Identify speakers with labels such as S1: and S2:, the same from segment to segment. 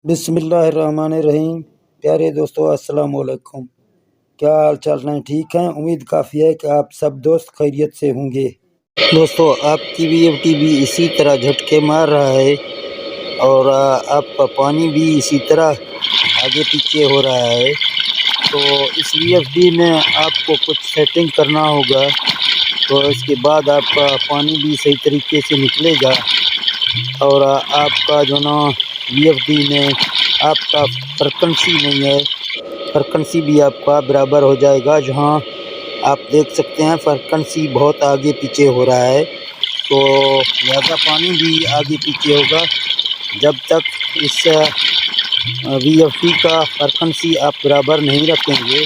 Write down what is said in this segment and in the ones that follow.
S1: बिस्मिल्लाहिर्रहमानिर्रहीम। प्यारे दोस्तों, अस्सलाम वालेकुम। क्या हाल चाल हैं? ठीक हैं? उम्मीद काफ़ी है कि आप सब दोस्त खैरियत से होंगे। दोस्तों, आपकी वीएफटी भी इसी तरह झटके मार रहा है और आपका पानी भी इसी तरह आगे पीछे हो रहा है। तो इस वीएफटी में आपको कुछ सेटिंग करना होगा, तो इसके बाद आपका पानी भी सही तरीके से निकलेगा और आपका जो ना वीएफटी में आपका फ्रीक्वेंसी नहीं है, फ्रीक्वेंसी भी आपका बराबर हो जाएगा। जहां आप देख सकते हैं फ्रीक्वेंसी बहुत आगे पीछे हो रहा है, तो लिहाजा पानी भी आगे पीछे होगा। जब तक इस वीएफटी का फ्रीक्वेंसी आप बराबर नहीं रखेंगे,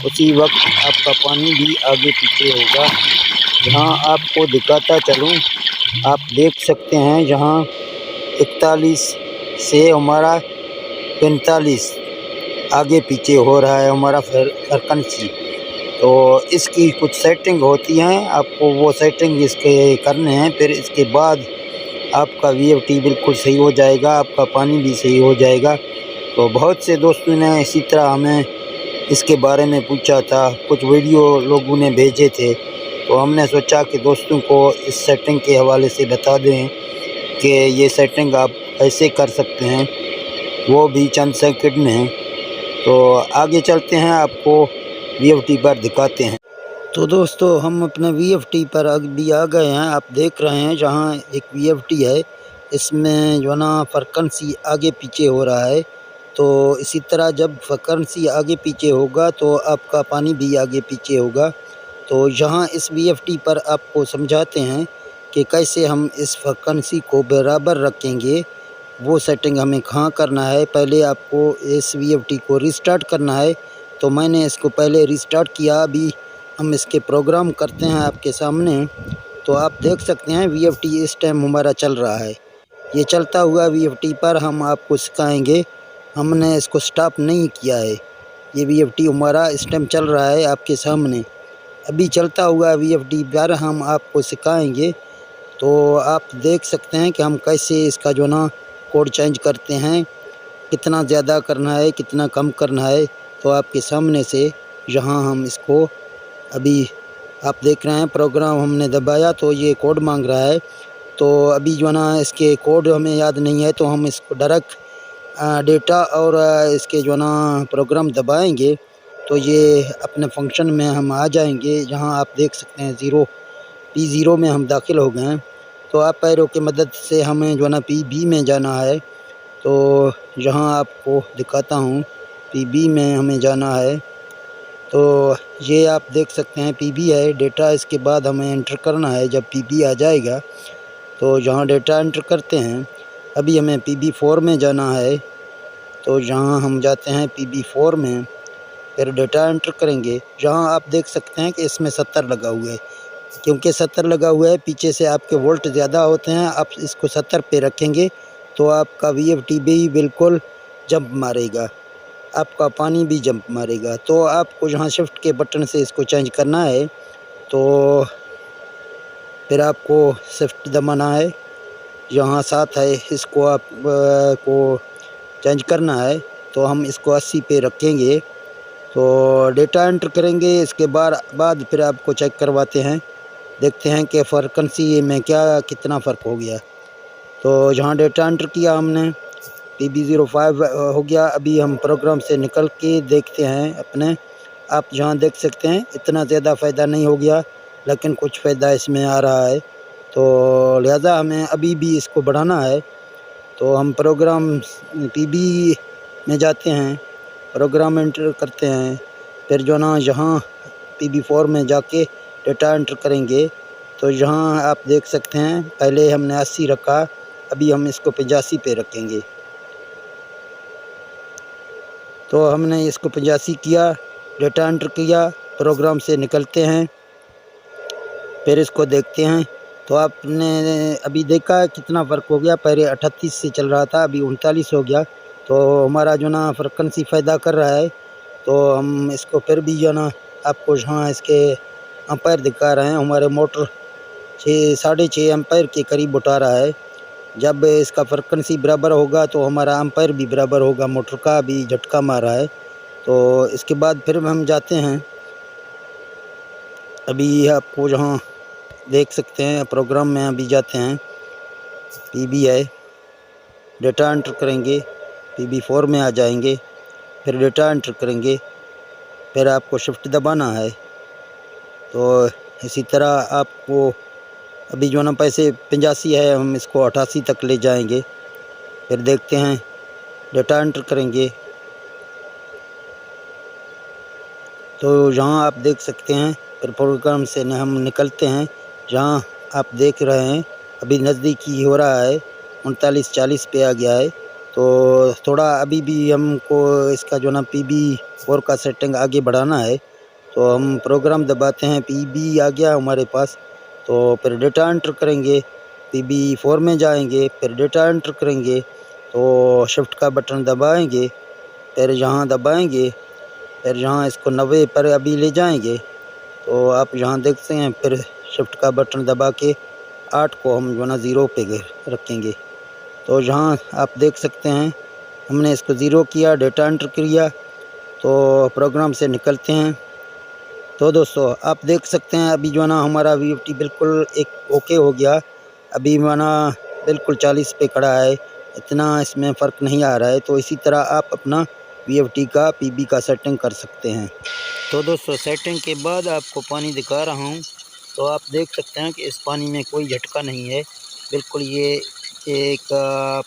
S1: उसी वक्त आपका पानी भी आगे पीछे होगा। जहां आपको दिखाता चलूं, आप देख सकते हैं जहां 41 से हमारा 45 आगे पीछे हो रहा है हमारा फ्रीक्वेंसी। तो इसकी कुछ सेटिंग होती हैं, आपको वो सेटिंग इसके करने हैं। फिर इसके बाद आपका वीएफटी बिल्कुल सही हो जाएगा, आपका पानी भी सही हो जाएगा। तो बहुत से दोस्तों ने इसी तरह हमें इसके बारे में पूछा था, कुछ वीडियो लोगों ने भेजे थे, तो हमने सोचा कि दोस्तों को इस सेटिंग के हवाले से बता दें कि ये सेटिंग आप ऐसे कर सकते हैं, वो भी चंद सेकंड में। तो आगे चलते हैं, आपको वीएफटी पर दिखाते हैं। तो दोस्तों, हम अपने वीएफटी पर अभी आ गए हैं। आप देख रहे हैं जहां एक वीएफटी है, इसमें जो ना फ्रीक्वेंसी आगे पीछे हो रहा है। तो इसी तरह जब फ्रीक्वेंसी आगे पीछे होगा तो आपका पानी भी आगे पीछे होगा। तो यहाँ इस वीएफटी पर आपको समझाते हैं कि कैसे हम इस फ्रीक्वेंसी को बराबर रखेंगे। वो सेटिंग हमें कहाँ करना है। पहले आपको इस वीएफटी को रिस्टार्ट करना है। तो मैंने इसको पहले रिस्टार्ट किया। अभी हम इसके प्रोग्राम करते हैं आपके सामने। तो आप देख सकते हैं वीएफटी इस टाइम हमारा चल रहा है। ये चलता हुआ वीएफटी पर हम आपको सिखाएंगे। हमने इसको स्टॉप नहीं किया है। ये वीएफटी हमारा इस टाइम चल रहा है आपके सामने। अभी चलता हुआ वीएफटी पर हम आपको सिखाएंगे। तो आप देख सकते हैं कि हम कैसे इसका जो ना कोड चेंज करते हैं, कितना ज़्यादा करना है, कितना कम करना है। तो आपके सामने से यहाँ हम इसको अभी आप देख रहे हैं, प्रोग्राम हमने दबाया तो ये कोड मांग रहा है। तो अभी जो ना इसके कोड हमें याद नहीं है, तो हम इसको डायरेक्ट डेटा और इसके जो ना प्रोग्राम दबाएंगे तो ये अपने फंक्शन में हम आ जाएंगे। जहां आप देख सकते हैं P0 में हम दाखिल हो गए हैं। तो आप एरो की मदद से हमें जो ना PB में जाना है। तो यहाँ आपको दिखाता हूँ, PB में हमें जाना है। तो ये आप देख सकते हैं PB है डेटा। इसके बाद हमें एंटर करना है। जब PB आ जाएगा तो जहाँ डेटा एंटर करते हैं, अभी हमें PB4 में जाना है। तो जहाँ हम जाते हैं PB4 में, फिर डेटा एंटर करेंगे। जहाँ आप देख सकते हैं कि इसमें 70 लगा हुआ है। क्योंकि 70 लगा हुआ है, पीछे से आपके वोल्ट ज़्यादा होते हैं। आप इसको 70 पे रखेंगे तो आपका वीएफटी भी बिल्कुल जंप मारेगा, आपका पानी भी जंप मारेगा। तो आपको यहाँ शिफ्ट के बटन से इसको चेंज करना है। तो फिर आपको शिफ्ट दबाना है। यहाँ साथ है, इसको आप को चेंज करना है। तो हम इसको 80 पे रखेंगे। तो डेटा एंटर करेंगे। इसके बाद फिर आपको चेक करवाते हैं, देखते हैं कि फ्रीक्वेंसी में कितना फ़र्क हो गया। तो जहाँ डेटा एंटर किया हमने, PB05 हो गया। अभी हम प्रोग्राम से निकल के देखते हैं अपने। आप जहाँ देख सकते हैं इतना ज़्यादा फ़ायदा नहीं हो गया, लेकिन कुछ फ़ायदा इसमें आ रहा है। तो लिहाजा हमें अभी भी इसको बढ़ाना है। तो हम प्रोग्राम PB में जाते हैं, प्रोग्राम एंटर करते हैं। फिर जो ना यहाँ PB4 में जाके डेटा एंटर करेंगे। तो यहाँ आप देख सकते हैं पहले हमने 80 रखा, अभी हम इसको 85 पे रखेंगे। तो हमने इसको 85 किया, डेटा एंटर किया, प्रोग्राम से निकलते हैं। फिर इसको देखते हैं। तो आपने अभी देखा कितना फ़र्क हो गया। पहले 38 से चल रहा था, अभी 39 हो गया। तो हमारा जो ना फ्रीक्वेंसी फ़ायदा कर रहा है। तो हम इसको फिर भी जो ना आपको यहाँ इसके एम्पायर दिखा रहे हैं। हमारे मोटर 6 साढ़े 6 एम्पायर के करीब उठा रहा है। जब इसका फ्रीक्वेंसी बराबर होगा तो हमारा एम्पायर भी बराबर होगा। मोटर का भी झटका मारा है। तो इसके बाद फिर हम जाते हैं, अभी आपको जहाँ देख सकते हैं प्रोग्राम में अभी जाते हैं। पीबी है, डेटा एंटर करेंगे, PB4 में आ जाएंगे, फिर डेटा एंटर करेंगे, फिर आपको शिफ्ट दबाना है। तो इसी तरह आपको अभी जो ना पैसे 85 है, हम इसको 88 तक ले जाएंगे। फिर देखते हैं, डेटा एंटर करेंगे तो यहाँ आप देख सकते हैं। फिर प्रोग्राम से हम निकलते हैं। जहाँ आप देख रहे हैं अभी नज़दीकी हो रहा है, 39-40 पे आ गया है। तो थोड़ा अभी भी हमको इसका जो ना PB4 का सेटिंग आगे बढ़ाना है। तो हम प्रोग्राम दबाते हैं, PB आ गया हमारे पास। तो फिर डेटा एंटर करेंगे, PB4 में जाएंगे, फिर डेटा एंटर करेंगे, तो शिफ्ट का बटन दबाएंगे, फिर यहाँ दबाएंगे, फिर यहाँ इसको 90 पर अभी ले जाएंगे। तो आप यहाँ देखते हैं, फिर शिफ्ट का बटन दबा के 8 को हम जो ना 0 पे रखेंगे। तो यहाँ आप देख सकते हैं हमने इसको 0 किया, डेटा एंटर किया, तो प्रोग्राम से निकलते हैं। तो दोस्तों आप देख सकते हैं अभी जो ना हमारा VFT बिल्कुल एक ओके हो गया। अभी माना बिल्कुल 40 पे खड़ा है, इतना इसमें फ़र्क नहीं आ रहा है। तो इसी तरह आप अपना VFT का PB का सेटिंग कर सकते हैं। तो दोस्तों सेटिंग के बाद आपको पानी दिखा रहा हूँ। तो आप देख सकते हैं कि इस पानी में कोई झटका नहीं है, बिल्कुल ये एक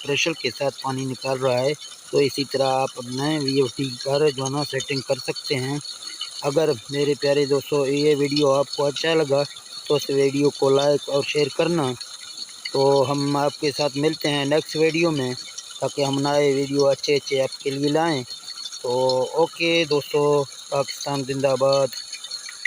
S1: प्रेशर के साथ पानी निकाल रहा है। तो इसी तरह आप अपने VFT पर जो ना सेटिंग कर सकते हैं। अगर मेरे प्यारे दोस्तों ये वीडियो आपको अच्छा लगा तो इस वीडियो को लाइक और शेयर करना। तो हम आपके साथ मिलते हैं नेक्स्ट वीडियो में, ताकि हम नए वीडियो अच्छे अच्छे आपके लिए लाएं। तो ओके दोस्तों, पाकिस्तान जिंदाबाद।